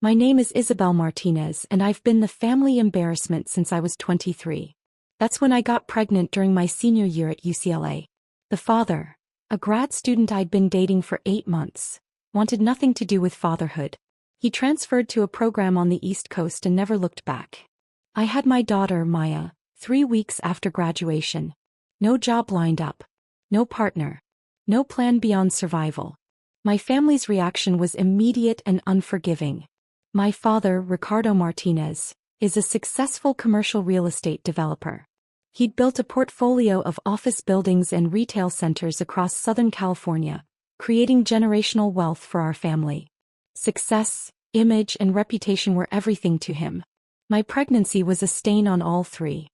My name is Isabel Martinez and I've been the family embarrassment since I was 23. That's when I got pregnant during my senior year at UCLA. The father, a grad student I'd been dating for 8 months, wanted nothing to do with fatherhood. He transferred to a program on the East Coast and never looked back. I had my daughter, Maya, 3 weeks after graduation. No job lined up. No partner. No plan beyond survival. My family's reaction was immediate and unforgiving. My father, Ricardo Martinez, is a successful commercial real estate developer. He'd built a portfolio of office buildings and retail centers across Southern California, creating generational wealth for our family. Success, image, and reputation were everything to him. My pregnancy was a stain on all three.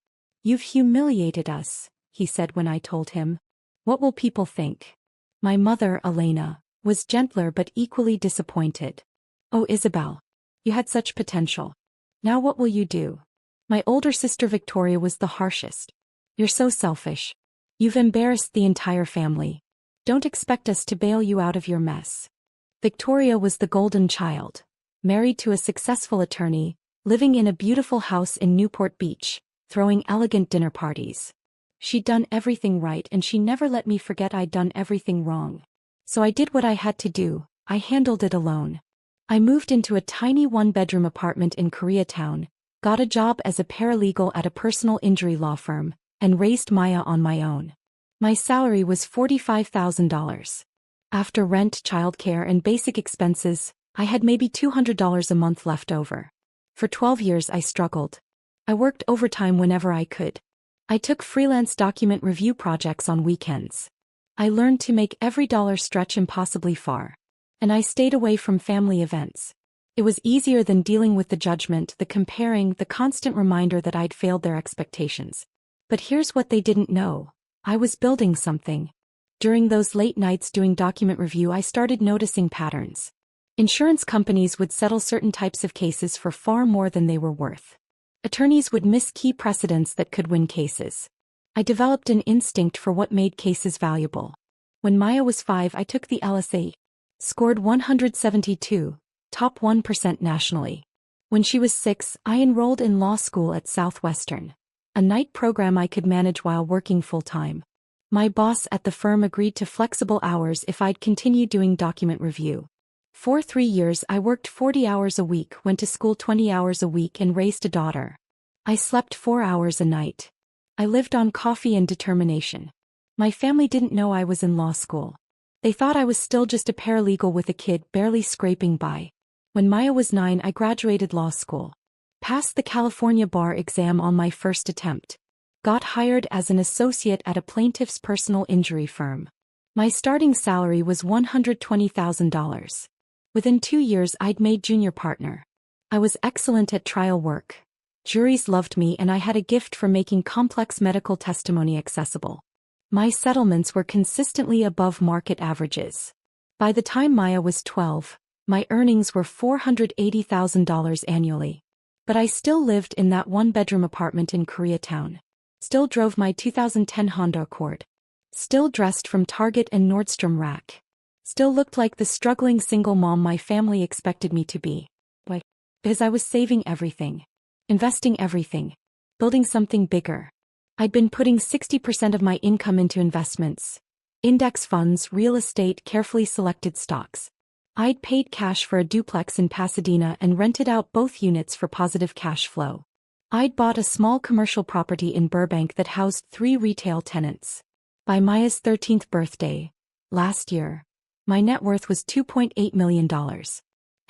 "You've humiliated us," he said when I told him. "What will people think?" My mother, Elena, was gentler but equally disappointed. "Oh, Isabel. You had such potential. Now what will you do?" My older sister Victoria was the harshest. "You're so selfish. You've embarrassed the entire family. Don't expect us to bail you out of your mess." Victoria was the golden child, married to a successful attorney, living in a beautiful house in Newport Beach, throwing elegant dinner parties. She'd done everything right and she never let me forget I'd done everything wrong. So I did what I had to do. I handled it alone. I moved into a tiny one-bedroom apartment in Koreatown, got a job as a paralegal at a personal injury law firm, and raised Maya on my own. My salary was $45,000. After rent, childcare, and basic expenses, I had maybe $200 a month left over. For 12 years I struggled. I worked overtime whenever I could. I took freelance document review projects on weekends. I learned to make every dollar stretch impossibly far. And I stayed away from family events. It was easier than dealing with the judgment, the comparing, the constant reminder that I'd failed their expectations. But here's what they didn't know. I was building something. During those late nights doing document review, I started noticing patterns. Insurance companies would settle certain types of cases for far more than they were worth. Attorneys would miss key precedents that could win cases. I developed an instinct for what made cases valuable. When Maya was 5, I took the LSA. Scored 172, top 1% nationally. When she was 6, I enrolled in law school at Southwestern, a night program I could manage while working full-time. My boss at the firm agreed to flexible hours if I'd continue doing document review. For 3 years I worked 40 hours a week, went to school 20 hours a week, and raised a daughter. I slept 4 hours a night. I lived on coffee and determination. My family didn't know I was in law school. They thought I was still just a paralegal with a kid barely scraping by. When Maya was 9, I graduated law school. Passed the California bar exam on my first attempt. Got hired as an associate at a plaintiff's personal injury firm. My starting salary was $120,000. Within 2 years I'd made junior partner. I was excellent at trial work. Juries loved me and I had a gift for making complex medical testimony accessible. My settlements were consistently above market averages. By the time Maya was 12, my earnings were $480,000 annually. But I still lived in that one-bedroom apartment in Koreatown. Still drove my 2010 Honda Accord. Still dressed from Target and Nordstrom Rack. Still looked like the struggling single mom my family expected me to be. Why? Because I was saving everything. Investing everything. Building something bigger. I'd been putting 60% of my income into investments. Index funds, real estate, carefully selected stocks. I'd paid cash for a duplex in Pasadena and rented out both units for positive cash flow. I'd bought a small commercial property in Burbank that housed 3 retail tenants. By Maya's 13th birthday, last year, my net worth was $2.8 million.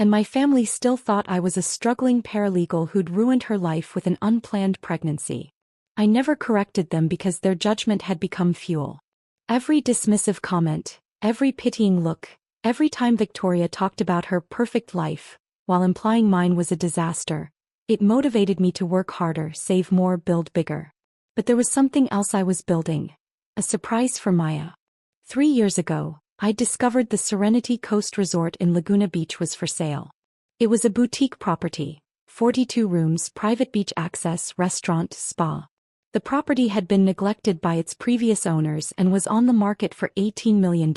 And my family still thought I was a struggling paralegal who'd ruined her life with an unplanned pregnancy. I never corrected them because their judgment had become fuel. Every dismissive comment, every pitying look, every time Victoria talked about her perfect life, while implying mine was a disaster, it motivated me to work harder, save more, build bigger. But there was something else I was building. A surprise for Maya. 3 years ago, I discovered the Serenity Coast Resort in Laguna Beach was for sale. It was a boutique property, 42 rooms, private beach access, restaurant, spa. The property had been neglected by its previous owners and was on the market for $18 million.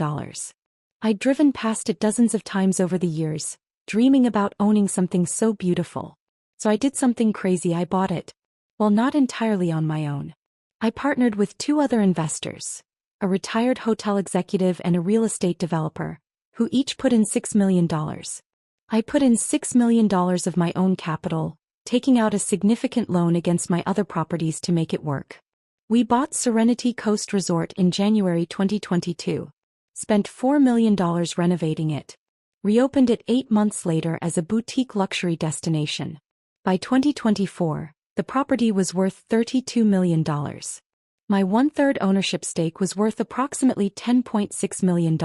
I'd driven past it dozens of times over the years, dreaming about owning something so beautiful. So I did something crazy. I bought it. Well, not entirely on my own. I partnered with two other investors, a retired hotel executive and a real estate developer, who each put in $6 million. I put in $6 million of my own capital, taking out a significant loan against my other properties to make it work. We bought Serenity Coast Resort in January 2022. Spent $4 million renovating it. Reopened it 8 months later as a boutique luxury destination. By 2024, the property was worth $32 million. My one-third ownership stake was worth approximately $10.6 million.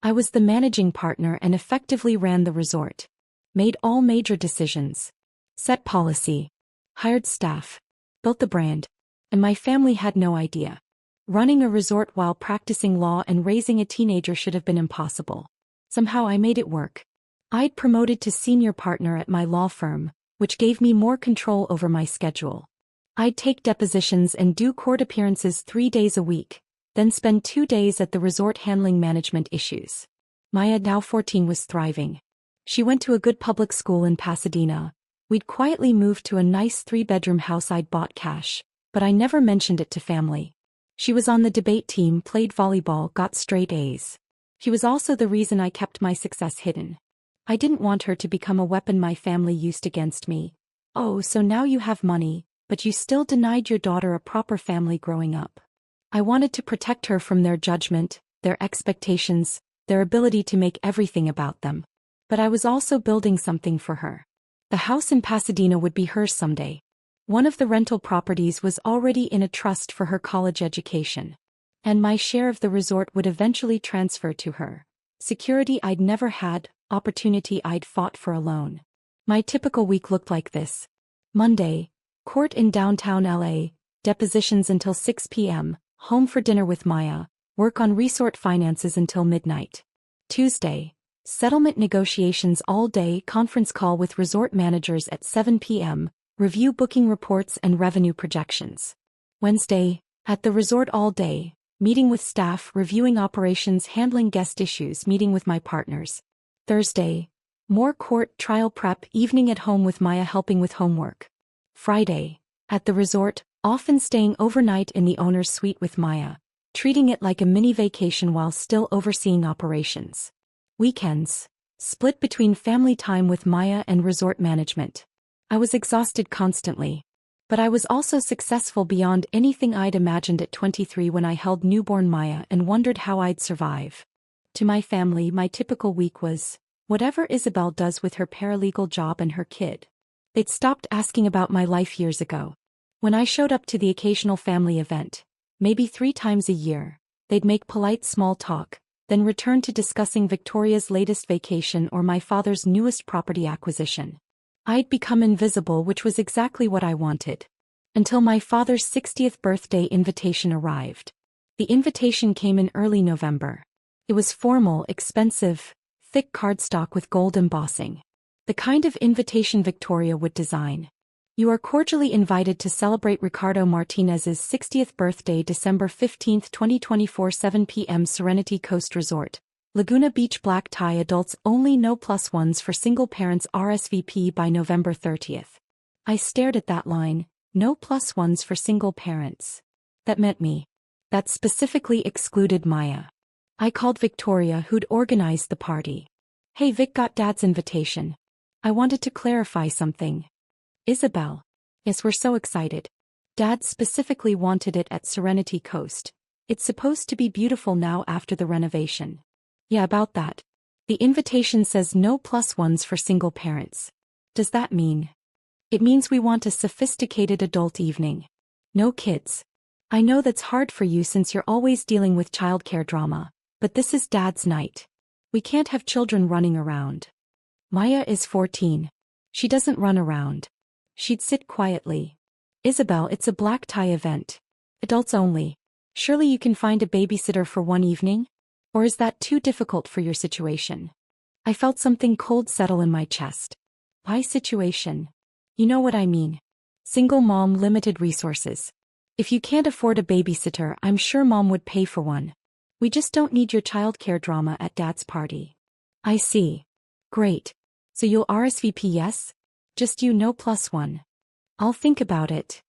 I was the managing partner and effectively ran the resort. Made all major decisions. Set policy. Hired staff. Built the brand. And my family had no idea. Running a resort while practicing law and raising a teenager should have been impossible. Somehow I made it work. I'd promoted to senior partner at my law firm, which gave me more control over my schedule. I'd take depositions and do court appearances 3 days a week, then spend 2 days at the resort handling management issues. Maya, now 14, was thriving. She went to a good public school in Pasadena. We'd quietly moved to a nice 3-bedroom house I'd bought cash, but I never mentioned it to family. She was on the debate team, played volleyball, got straight A's. She was also the reason I kept my success hidden. I didn't want her to become a weapon my family used against me. Oh, so now you have money, but you still denied your daughter a proper family growing up. I wanted to protect her from their judgment, their expectations, their ability to make everything about them. But I was also building something for her. The house in Pasadena would be hers someday. One of the rental properties was already in a trust for her college education. And my share of the resort would eventually transfer to her. Security I'd never had, opportunity I'd fought for alone. My typical week looked like this. Monday, court in downtown LA, depositions until 6 p.m., home for dinner with Maya, work on resort finances until midnight. Tuesday, settlement negotiations all day, conference call with resort managers at 7 p.m., review booking reports and revenue projections. Wednesday, at the resort all day, meeting with staff, reviewing operations, handling guest issues, meeting with my partners. Thursday, more court trial prep, evening at home with Maya helping with homework. Friday, at the resort, often staying overnight in the owner's suite with Maya, treating it like a mini vacation while still overseeing operations. Weekends, split between family time with Maya and resort management. I was exhausted constantly. But I was also successful beyond anything I'd imagined at 23 when I held newborn Maya and wondered how I'd survive. To my family, my typical week was whatever Isabel does with her paralegal job and her kid. They'd stopped asking about my life years ago. When I showed up to the occasional family event, maybe 3 times a year, they'd make polite small talk, then return to discussing Victoria's latest vacation or my father's newest property acquisition. I'd become invisible, which was exactly what I wanted. Until my father's 60th birthday invitation arrived. The invitation came in early November. It was formal, expensive, thick cardstock with gold embossing. The kind of invitation Victoria would design. You are cordially invited to celebrate Ricardo Martinez's 60th birthday, December 15, 2024, 7 p.m. Serenity Coast Resort, Laguna Beach. Black tie, adults only, no +1s for single parents, RSVP by November 30th. I stared at that line, no +1s for single parents. That meant me. That specifically excluded Maya. I called Victoria, who'd organized the party. Hey Vic, got Dad's invitation. I wanted to clarify something. Isabel. Yes, we're so excited. Dad specifically wanted it at Serenity Coast. It's supposed to be beautiful now after the renovation. Yeah, about that. The invitation says no +1s for single parents. Does that mean? It means we want a sophisticated adult evening. No kids. I know that's hard for you since you're always dealing with childcare drama, but this is Dad's night. We can't have children running around. Maya is 14. She doesn't run around. She'd sit quietly. Isabel, it's a black tie event. Adults only. Surely you can find a babysitter for one evening? Or is that too difficult for your situation? I felt something cold settle in my chest. Why situation? You know what I mean. Single mom, limited resources. If you can't afford a babysitter, I'm sure Mom would pay for one. We just don't need your childcare drama at Dad's party. I see. Great. So you'll RSVP, yes? Just you, no +1. I'll think about it.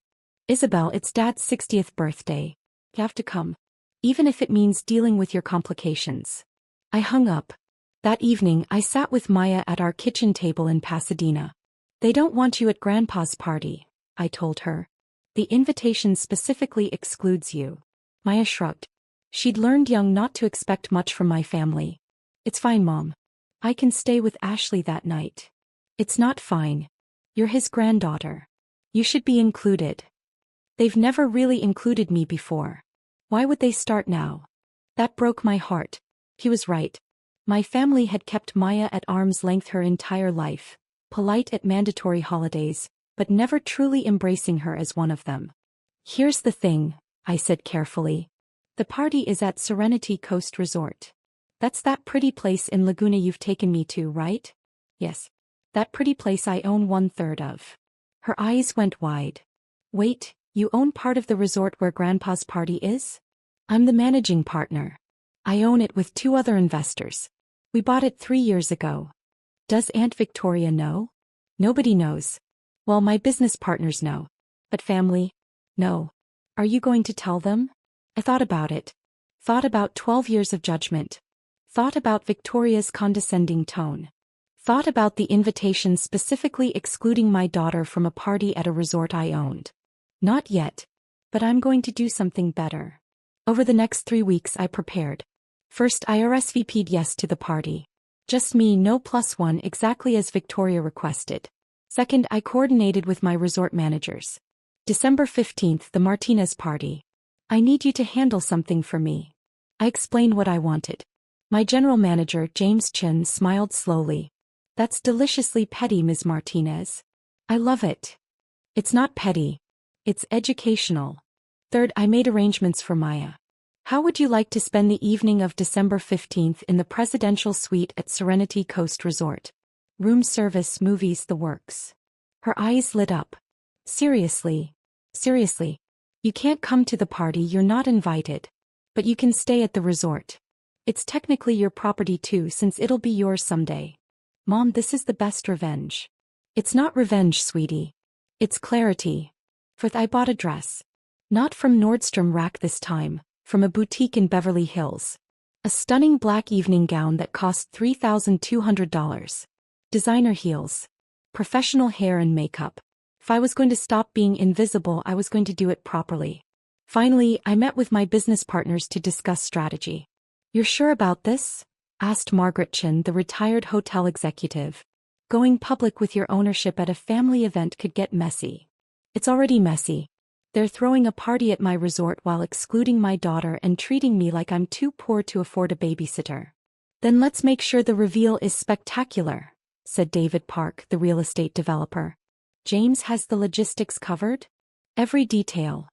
Isabel, it's Dad's 60th birthday. You have to come. Even if it means dealing with your complications. I hung up. That evening, I sat with Maya at our kitchen table in Pasadena. They don't want you at Grandpa's party, I told her. The invitation specifically excludes you. Maya shrugged. She'd learned young not to expect much from my family. It's fine, Mom. I can stay with Ashley that night. It's not fine. You're his granddaughter. You should be included. They've never really included me before. Why would they start now? That broke my heart. He was right. My family had kept Maya at arm's length her entire life, polite at mandatory holidays, but never truly embracing her as one of them. Here's the thing, I said carefully. The party is at Serenity Coast Resort. That's that pretty place in Laguna you've taken me to, right? Yes. That pretty place I own 1/3 of. Her eyes went wide. Wait, you own part of the resort where Grandpa's party is? I'm the managing partner. I own it with 2 other investors. We bought it 3 years ago. Does Aunt Victoria know? Nobody knows. Well, my business partners know. But family? No. Are you going to tell them? I thought about it. Thought about 12 years of judgment. Thought about Victoria's condescending tone. Thought about the invitation specifically excluding my daughter from a party at a resort I owned. Not yet. But I'm going to do something better. Over the next 3 weeks I prepared. First I RSVP'd yes to the party. Just me, no +1, exactly as Victoria requested. Second, I coordinated with my resort managers. December 15th, the Martinez party. I need you to handle something for me. I explained what I wanted. My general manager, James Chin, smiled slowly. That's deliciously petty, Ms. Martinez. I love it. It's not petty. It's educational. Third, I made arrangements for Maya. How would you like to spend the evening of December 15th in the presidential suite at Serenity Coast Resort? Room service, movies, the works. Her eyes lit up. Seriously. Seriously. You can't come to the party, you're not invited. But you can stay at the resort. It's technically your property too, since it'll be yours someday. Mom, this is the best revenge. It's not revenge, sweetie. It's clarity. Fourth, I bought a dress. Not from Nordstrom Rack this time. From a boutique in Beverly Hills. A stunning black evening gown that cost $3,200. Designer heels. Professional hair and makeup. If I was going to stop being invisible, I was going to do it properly. Finally, I met with my business partners to discuss strategy. You're sure about this? Asked Margaret Chin, the retired hotel executive. Going public with your ownership at a family event could get messy. It's already messy. They're throwing a party at my resort while excluding my daughter and treating me like I'm too poor to afford a babysitter. Then let's make sure the reveal is spectacular, said David Park, the real estate developer. James has the logistics covered? Every detail.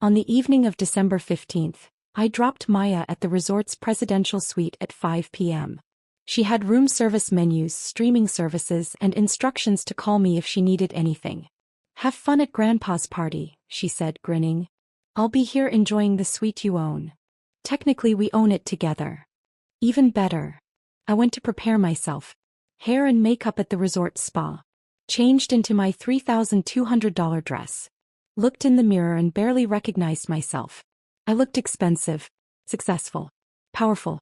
On the evening of December 15th, I dropped Maya at the resort's presidential suite at 5 p.m. She had room service menus, streaming services, and instructions to call me if she needed anything. Have fun at Grandpa's party, she said, grinning. I'll be here enjoying the suite you own. Technically, we own it together. Even better. I went to prepare myself. Hair and makeup at the resort spa. Changed into my $3,200 dress. Looked in the mirror and barely recognized myself. I looked expensive, successful, powerful.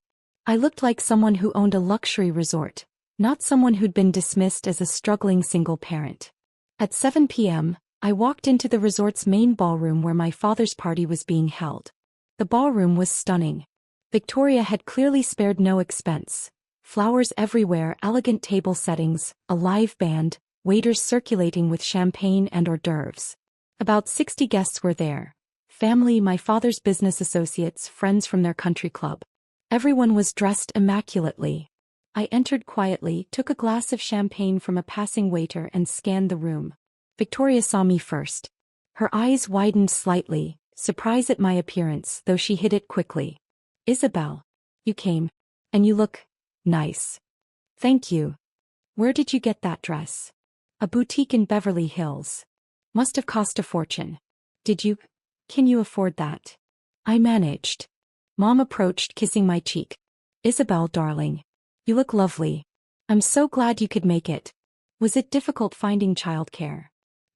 I looked like someone who owned a luxury resort, not someone who'd been dismissed as a struggling single parent. At 7 p.m., I walked into the resort's main ballroom where my father's party was being held. The ballroom was stunning. Victoria had clearly spared no expense. Flowers everywhere, elegant table settings, a live band, waiters circulating with champagne and hors d'oeuvres. About 60 guests were there. Family, my father's business associates, friends from their country club. Everyone was dressed immaculately. I entered quietly, took a glass of champagne from a passing waiter and scanned the room. Victoria saw me first. Her eyes widened slightly, surprised at my appearance, though she hid it quickly. Isabel. You came. And you look nice. Thank you. Where did you get that dress? A boutique in Beverly Hills. Must have cost a fortune. Did you? Can you afford that? I managed. Mom approached, kissing my cheek. Isabel, darling. You look lovely. I'm so glad you could make it. Was it difficult finding childcare?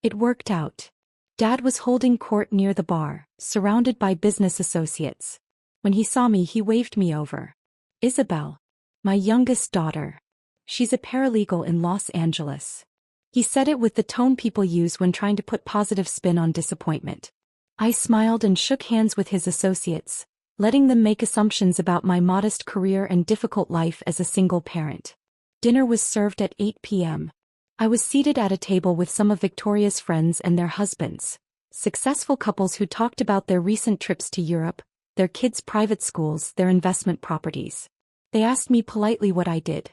It worked out. Dad was holding court near the bar, surrounded by business associates. When he saw me, he waved me over. Isabel. My youngest daughter. She's a paralegal in Los Angeles. He said it with the tone people use when trying to put positive spin on disappointment. I smiled and shook hands with his associates, letting them make assumptions about my modest career and difficult life as a single parent. Dinner was served at 8 p.m. I was seated at a table with some of Victoria's friends and their husbands, successful couples who talked about their recent trips to Europe, their kids' private schools, their investment properties. They asked me politely what I did.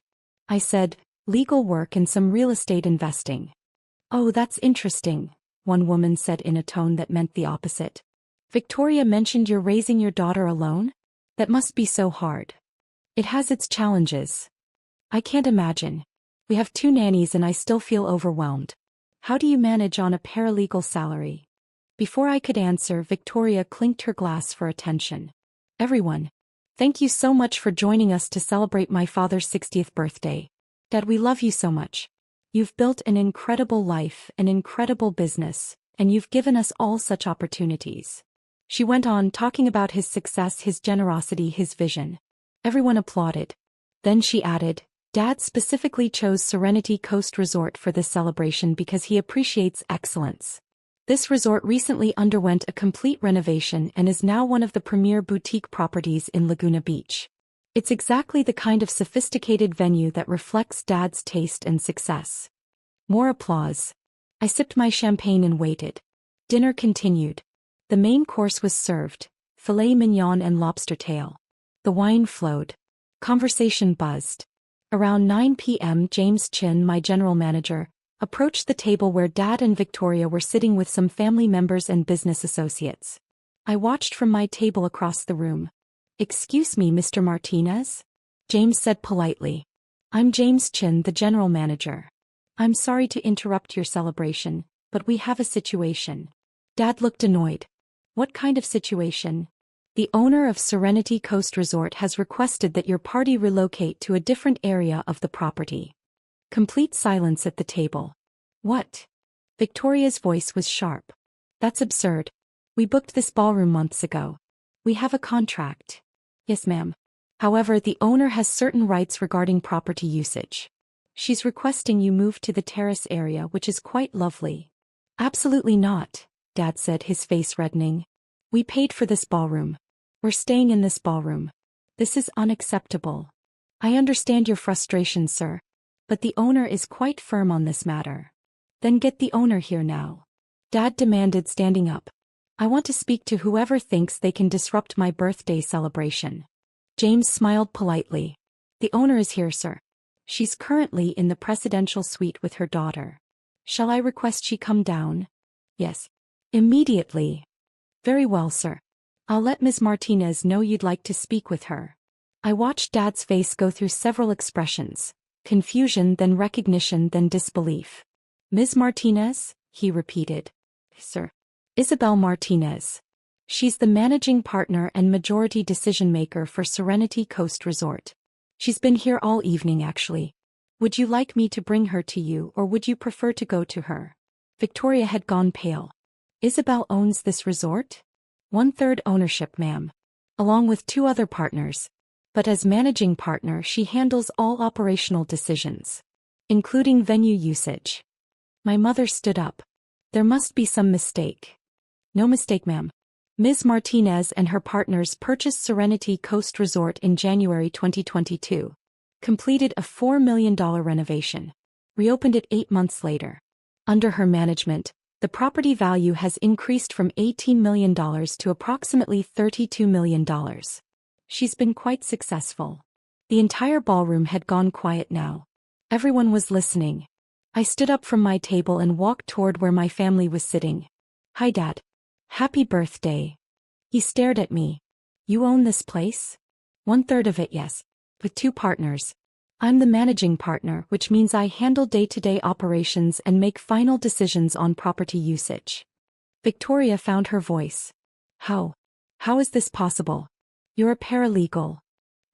I said, legal work and some real estate investing. Oh, that's interesting, one woman said in a tone that meant the opposite. Victoria mentioned you're raising your daughter alone? That must be so hard. It has its challenges. I can't imagine. We have 2 nannies and I still feel overwhelmed. How do you manage on a paralegal salary? Before I could answer, Victoria clinked her glass for attention. Everyone. Thank you so much for joining us to celebrate my father's 60th birthday. Dad, we love you so much. You've built an incredible life, an incredible business, and you've given us all such opportunities. She went on talking about his success, his generosity, his vision. Everyone applauded. Then she added, Dad specifically chose Serenity Coast Resort for this celebration because he appreciates excellence. This resort recently underwent a complete renovation and is now one of the premier boutique properties in Laguna Beach. It's exactly the kind of sophisticated venue that reflects Dad's taste and success. More applause. I sipped my champagne and waited. Dinner continued. The main course was served, filet mignon and lobster tail. The wine flowed. Conversation buzzed. Around 9 p.m. James Chin, my general manager, approached the table where Dad and Victoria were sitting with some family members and business associates. I watched from my table across the room. Excuse me, Mr. Martinez? James said politely. I'm James Chin, the general manager. I'm sorry to interrupt your celebration, but we have a situation. Dad looked annoyed. What kind of situation? The owner of Serenity Coast Resort has requested that your party relocate to a different area of the property. Complete silence at the table. What? Victoria's voice was sharp. That's absurd. We booked this ballroom months ago. We have a contract. Yes, ma'am. However, the owner has certain rights regarding property usage. She's requesting you move to the terrace area, which is quite lovely. Absolutely not, Dad said, his face reddening. We paid for this ballroom. We're staying in this ballroom. This is unacceptable. I understand your frustration, sir, but the owner is quite firm on this matter. Then get the owner here now. Dad demanded, standing up. I want to speak to whoever thinks they can disrupt my birthday celebration. James smiled politely. The owner is here, sir. She's currently in the presidential suite with her daughter. Shall I request she come down? Yes. Immediately. Very well, sir. I'll let Ms. Martinez know you'd like to speak with her. I watched Dad's face go through several expressions. Confusion, then recognition, then disbelief. Ms. Martinez? He repeated. Sir. Isabel Martinez. She's the managing partner and majority decision-maker for Serenity Coast Resort. She's been here all evening, actually. Would you like me to bring her to you, or would you prefer to go to her? Victoria had gone pale. Isabel owns this resort? 1/3 ownership, ma'am. Along with 2 other partners. But as managing partner, she handles all operational decisions, including venue usage. My mother stood up. There must be some mistake. No mistake, ma'am. Ms. Martinez and her partners purchased Serenity Coast Resort in January 2022. Completed a $4 million renovation. Reopened it 8 months later. Under her management, the property value has increased from $18 million to approximately $32 million. She's been quite successful. The entire ballroom had gone quiet now. Everyone was listening. I stood up from my table and walked toward where my family was sitting. Hi, Dad. Happy birthday. He stared at me. You own this place? 1/3 of it, yes. With 2 partners. I'm the managing partner, which means I handle day-to-day operations and make final decisions on property usage. Victoria found her voice. How? How is this possible? You're a paralegal.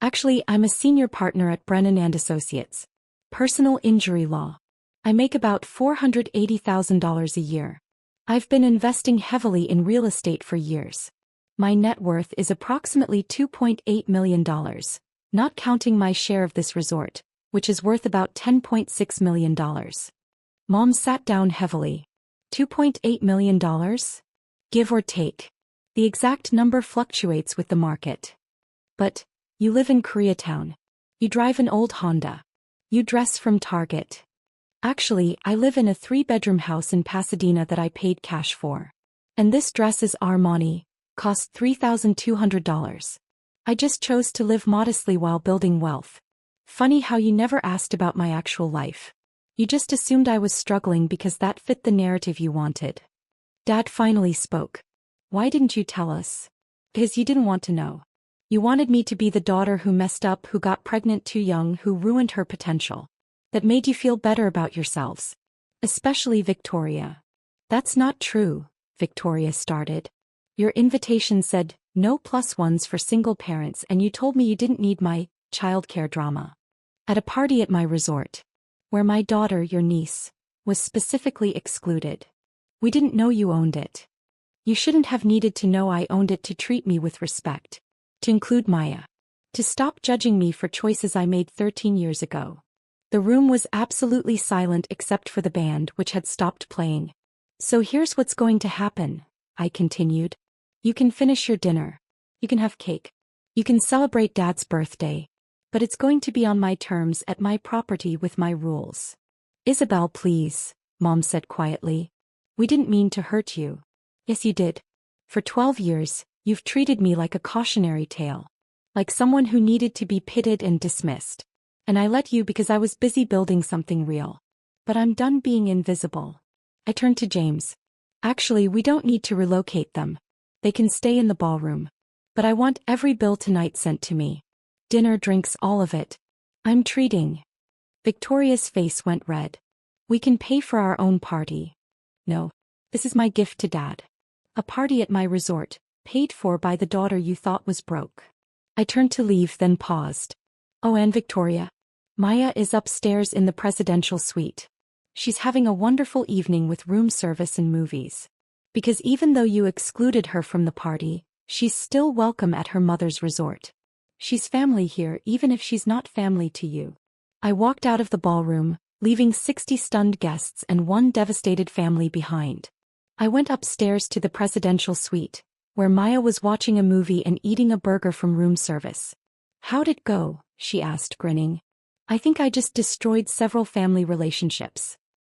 Actually, I'm a senior partner at Brennan & Associates. Personal injury law. I make about $480,000 a year. I've been investing heavily in real estate for years. My net worth is approximately $2.8 million, not counting my share of this resort, which is worth about $10.6 million. Mom sat down heavily. $2.8 million? Give or take. The exact number fluctuates with the market. But, you live in Koreatown. You drive an old Honda. You dress from Target. Actually, I live in a 3-bedroom house in Pasadena that I paid cash for. And this dress is Armani, cost $3,200. I just chose to live modestly while building wealth. Funny how you never asked about my actual life. You just assumed I was struggling because that fit the narrative you wanted. Dad finally spoke. Why didn't you tell us? Because you didn't want to know. You wanted me to be the daughter who messed up, who got pregnant too young, who ruined her potential. That made you feel better about yourselves. Especially Victoria. That's not true, Victoria started. Your invitation said, no +1s for single parents, and you told me you didn't need my childcare drama. At a party at my resort. Where my daughter, your niece, was specifically excluded. We didn't know you owned it. You shouldn't have needed to know I owned it to treat me with respect. To include Maya. To stop judging me for choices I made 13 years ago. The room was absolutely silent except for the band, which had stopped playing. So here's what's going to happen, I continued. You can finish your dinner. You can have cake. You can celebrate Dad's birthday. But it's going to be on my terms at my property with my rules. Isabel, please, Mom said quietly. We didn't mean to hurt you. Yes, you did. For 12 years, you've treated me like a cautionary tale. Like someone who needed to be pitied and dismissed. And I let you because I was busy building something real. But I'm done being invisible. I turned to James. Actually, we don't need to relocate them. They can stay in the ballroom. But I want every bill tonight sent to me. Dinner, drinks, all of it. I'm treating. Victoria's face went red. We can pay for our own party. No. This is my gift to Dad. A party at my resort, paid for by the daughter you thought was broke. I turned to leave, then paused. Oh, and Victoria. Maya is upstairs in the presidential suite. She's having a wonderful evening with room service and movies. Because even though you excluded her from the party, she's still welcome at her mother's resort. She's family here even if she's not family to you. I walked out of the ballroom, leaving 60 stunned guests and one devastated family behind. I went upstairs to the presidential suite, where Maya was watching a movie and eating a burger from room service. How'd it go? She asked, grinning. I think I just destroyed several family relationships.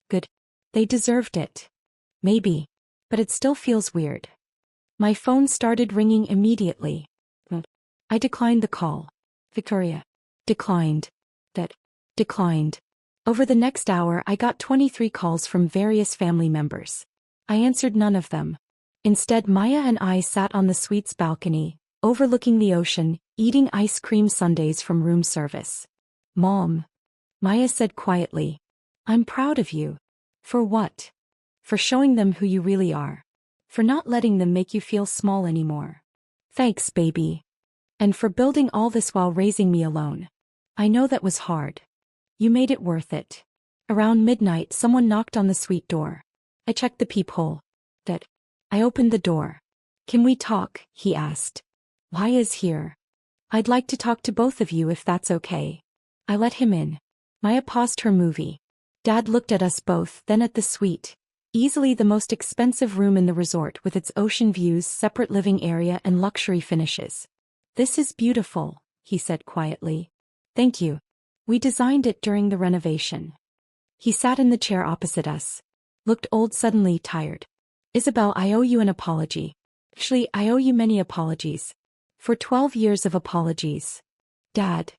Good. They deserved it. Maybe. But it still feels weird. My phone started ringing immediately. I declined the call. Victoria. Declined. That. Declined. Over the next hour I got 23 calls from various family members. I answered none of them. Instead, Maya and I sat on the suite's balcony, overlooking the ocean, eating ice cream sundaes from room service. Mom. Maya said quietly. I'm proud of you. For what? For showing them who you really are. For not letting them make you feel small anymore. Thanks, baby. And for building all this while raising me alone. I know that was hard. You made it worth it. Around midnight, someone knocked on the suite door. I checked the peephole. That. I opened the door. Can we talk? He asked. Why is here? I'd like to talk to both of you if that's okay. I let him in. Maya paused her movie. Dad looked at us both, then at the suite. Easily the most expensive room in the resort with its ocean views, separate living area and luxury finishes. This is beautiful, he said quietly. Thank you. We designed it during the renovation. He sat in the chair opposite us. Looked old, suddenly tired. Isabel, I owe you an apology. Actually, I owe you many apologies. For 12 years of apologies. Dad.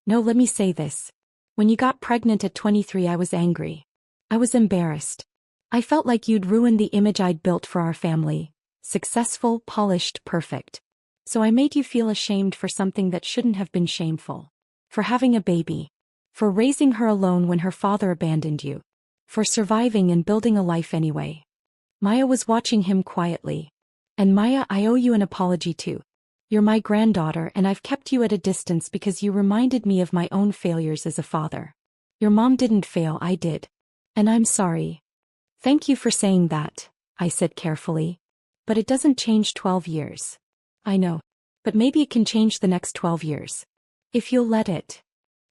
No, let me say this. When you got pregnant at 23, I was angry. I was embarrassed. I felt like you'd ruined the image I'd built for our family. Successful, polished, perfect. So I made you feel ashamed for something that shouldn't have been shameful. For having a baby. For raising her alone when her father abandoned you. For surviving and building a life anyway. Maya was watching him quietly. And Maya, I owe you an apology too. You're my granddaughter and I've kept you at a distance because you reminded me of my own failures as a father. Your mom didn't fail, I did. And I'm sorry. Thank you for saying that, I said carefully. But it doesn't change 12 years. I know. But maybe it can change the next 12 years. If you'll let it.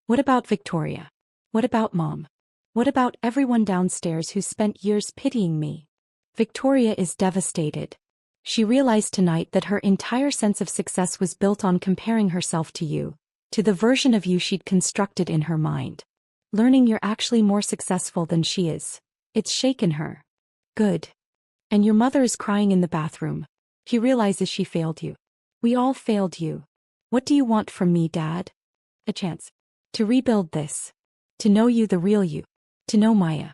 What about Victoria? What about Mom? What about everyone downstairs who spent years pitying me? Victoria is devastated. She realized tonight that her entire sense of success was built on comparing herself to you, to the version of you she'd constructed in her mind. Learning you're actually more successful than she is. It's shaken her. Good. And your mother is crying in the bathroom. She realizes she failed you. We all failed you. What do you want from me, Dad? A chance. To rebuild this. To know you, the real you. To know Maya.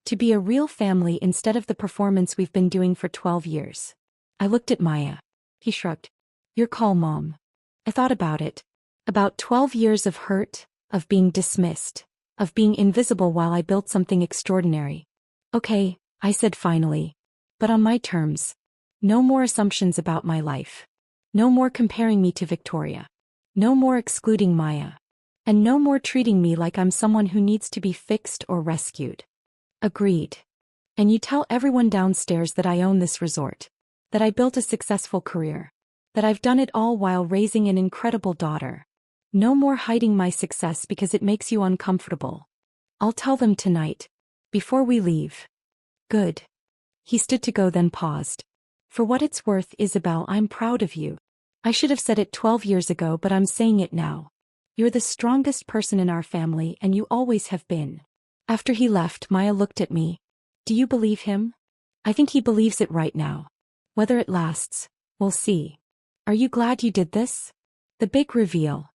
To be a real family instead of the performance we've been doing for 12 years. I looked at Maya. He shrugged. Your call, Mom. I thought about it. About 12 years of hurt, of being dismissed, of being invisible while I built something extraordinary. Okay, I said finally. But on my terms. No more assumptions about my life. No more comparing me to Victoria. No more excluding Maya. And no more treating me like I'm someone who needs to be fixed or rescued. Agreed. And you tell everyone downstairs that I own this resort. That I built a successful career. That I've done it all while raising an incredible daughter. No more hiding my success because it makes you uncomfortable. I'll tell them tonight. Before we leave. Good. He stood to go, then paused. For what it's worth, Isabel, I'm proud of you. I should have said it 12 years ago, but I'm saying it now. You're the strongest person in our family, and you always have been. After he left, Maya looked at me. Do you believe him? I think he believes it right now. Whether it lasts, we'll see. Are you glad you did this? The big reveal.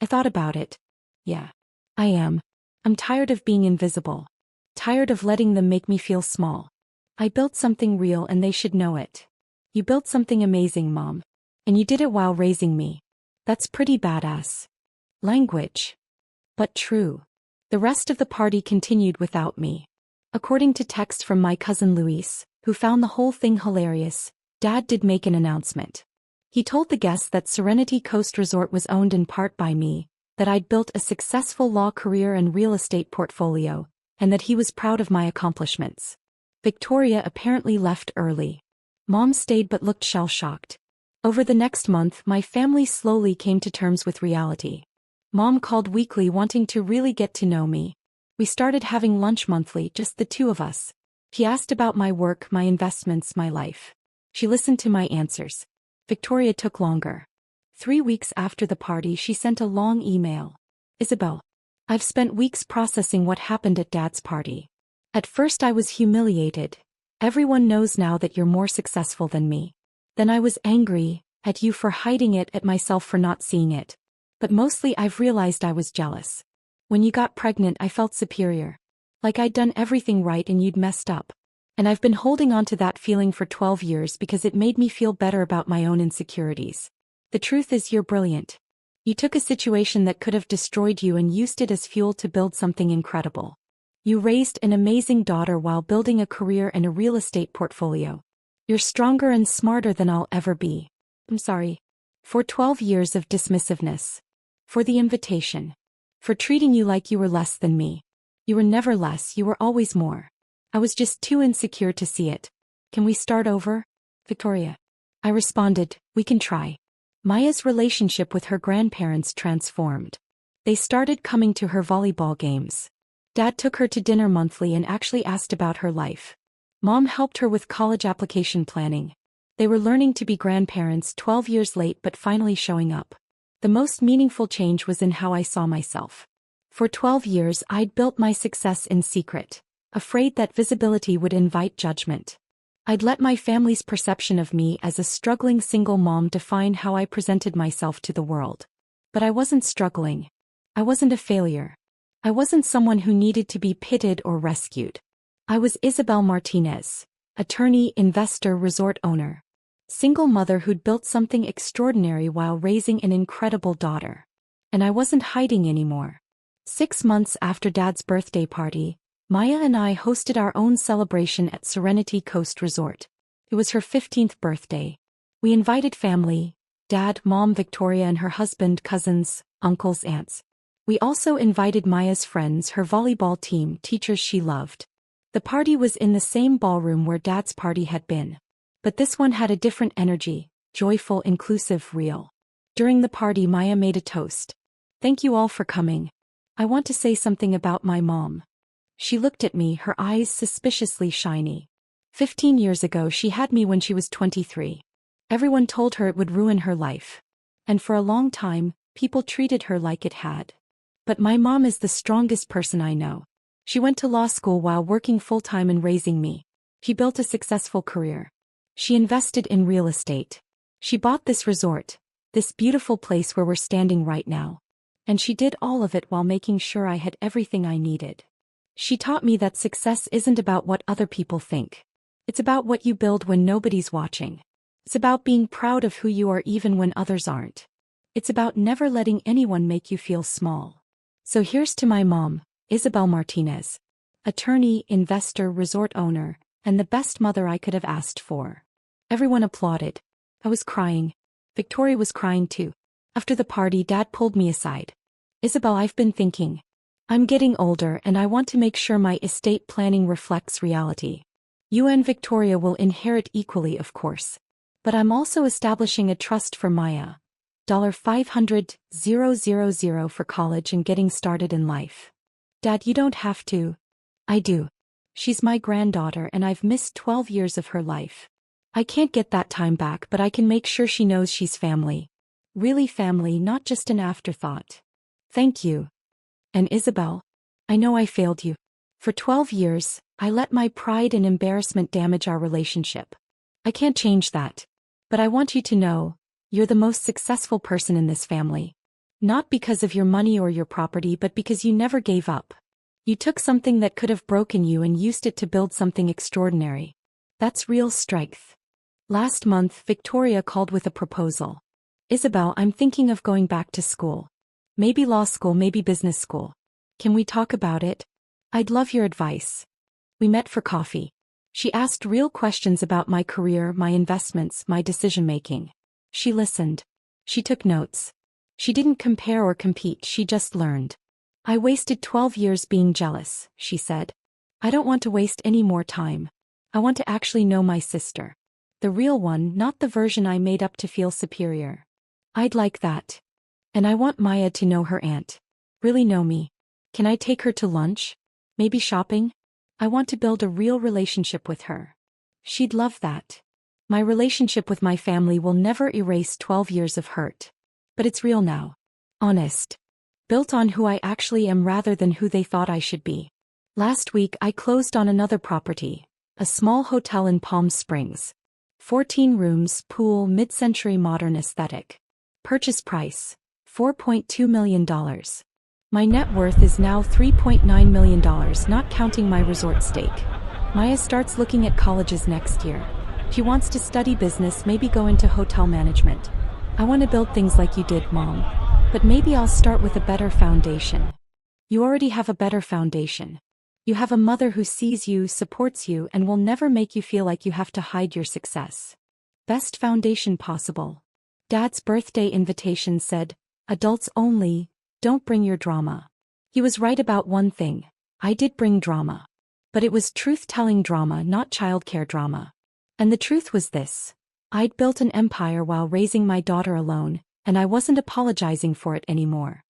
I thought about it. Yeah. I am. I'm tired of being invisible. Tired of letting them make me feel small. I built something real and they should know it. You built something amazing, Mom. And you did it while raising me. That's pretty badass. Language. But true. The rest of the party continued without me. According to text from my cousin Luis, who found the whole thing hilarious, Dad did make an announcement. He told the guests that Serenity Coast Resort was owned in part by me, that I'd built a successful law career and real estate portfolio, and that he was proud of my accomplishments. Victoria apparently left early. Mom stayed but looked shell-shocked. Over the next month, my family slowly came to terms with reality. Mom called weekly wanting to really get to know me. We started having lunch monthly, just the two of us. She asked about my work, my investments, my life. She listened to my answers. Victoria took longer. 3 weeks after the party, she sent a long email. Isabel, I've spent weeks processing what happened at Dad's party. At first I was humiliated. Everyone knows now that you're more successful than me. Then I was angry, at you for hiding it, at myself for not seeing it. But mostly I've realized I was jealous. When you got pregnant I felt superior. Like I'd done everything right and you'd messed up. And I've been holding on to that feeling for 12 years because it made me feel better about my own insecurities. The truth is you're brilliant. You took a situation that could have destroyed you and used it as fuel to build something incredible. You raised an amazing daughter while building a career and a real estate portfolio. You're stronger and smarter than I'll ever be. I'm sorry. For 12 years of dismissiveness. For the invitation. For treating you like you were less than me. You were never less, you were always more. I was just too insecure to see it. Can we start over? Victoria. I responded, we can try. Maya's relationship with her grandparents transformed. They started coming to her volleyball games. Dad took her to dinner monthly and actually asked about her life. Mom helped her with college application planning. They were learning to be grandparents 12 years late but finally showing up. The most meaningful change was in how I saw myself. For 12 years I'd built my success in secret, afraid that visibility would invite judgment. I'd let my family's perception of me as a struggling single mom define how I presented myself to the world. But I wasn't struggling. I wasn't a failure. I wasn't someone who needed to be pitied or rescued. I was Isabel Martinez, attorney, investor, resort owner. Single mother who'd built something extraordinary while raising an incredible daughter. And I wasn't hiding anymore. 6 months after Dad's birthday party, Maya and I hosted our own celebration at Serenity Coast Resort. It was her 15th birthday. We invited family, Dad, Mom, Victoria and her husband, cousins, uncles, aunts. We also invited Maya's friends, her volleyball team, teachers she loved. The party was in the same ballroom where Dad's party had been. But this one had a different energy, joyful, inclusive, real. During the party, Maya made a toast. Thank you all for coming. I want to say something about my mom. She looked at me, her eyes suspiciously shiny. 15 years ago she had me when she was 23. Everyone told her it would ruin her life. And for a long time, people treated her like it had. But my mom is the strongest person I know. She went to law school while working full-time and raising me. She built a successful career. She invested in real estate. She bought this resort, this beautiful place where we're standing right now. And she did all of it while making sure I had everything I needed. She taught me that success isn't about what other people think. It's about what you build when nobody's watching. It's about being proud of who you are even when others aren't. It's about never letting anyone make you feel small. So here's to my mom, Isabel Martinez. Attorney, investor, resort owner, and the best mother I could have asked for. Everyone applauded. I was crying. Victoria was crying too. After the party, Dad pulled me aside. Isabel, I've been thinking. I'm getting older and I want to make sure my estate planning reflects reality. You and Victoria will inherit equally, of course. But I'm also establishing a trust for Maya. $500,000 for college and getting started in life. Dad, you don't have to. I do. She's my granddaughter and I've missed 12 years of her life. I can't get that time back, but I can make sure she knows she's family. Really family, not just an afterthought. Thank you. And Isabel, I know I failed you. For 12 years, I let my pride and embarrassment damage our relationship. I can't change that. But I want you to know, you're the most successful person in this family. Not because of your money or your property, but because you never gave up. You took something that could have broken you and used it to build something extraordinary. That's real strength. Last month, Victoria called with a proposal. Isabel, I'm thinking of going back to school. Maybe law school, maybe business school. Can we talk about it? I'd love your advice. We met for coffee. She asked real questions about my career, my investments, my decision-making. She listened. She took notes. She didn't compare or compete, she just learned. I wasted 12 years being jealous, she said. I don't want to waste any more time. I want to actually know my sister. The real one, not the version I made up to feel superior. I'd like that. And I want Maya to know her aunt. Really know me. Can I take her to lunch? Maybe shopping? I want to build a real relationship with her. She'd love that. My relationship with my family will never erase 12 years of hurt. But it's real now. Honest. Built on who I actually am rather than who they thought I should be. Last week I closed on another property, a small hotel in Palm Springs. 14 rooms, pool, mid-century modern aesthetic. Purchase price, $4.2 million. My net worth is now $3.9 million, not counting my resort stake. Maya starts looking at colleges next year. She wants to study business, maybe go into hotel management. I want to build things like you did, Mom. But maybe I'll start with a better foundation. You already have a better foundation. You have a mother who sees you, supports you, and will never make you feel like you have to hide your success. Best foundation possible. Dad's birthday invitation said, adults only, don't bring your drama. He was right about one thing. I did bring drama. But it was truth-telling drama, not childcare drama. And the truth was this. I'd built an empire while raising my daughter alone, and I wasn't apologizing for it anymore.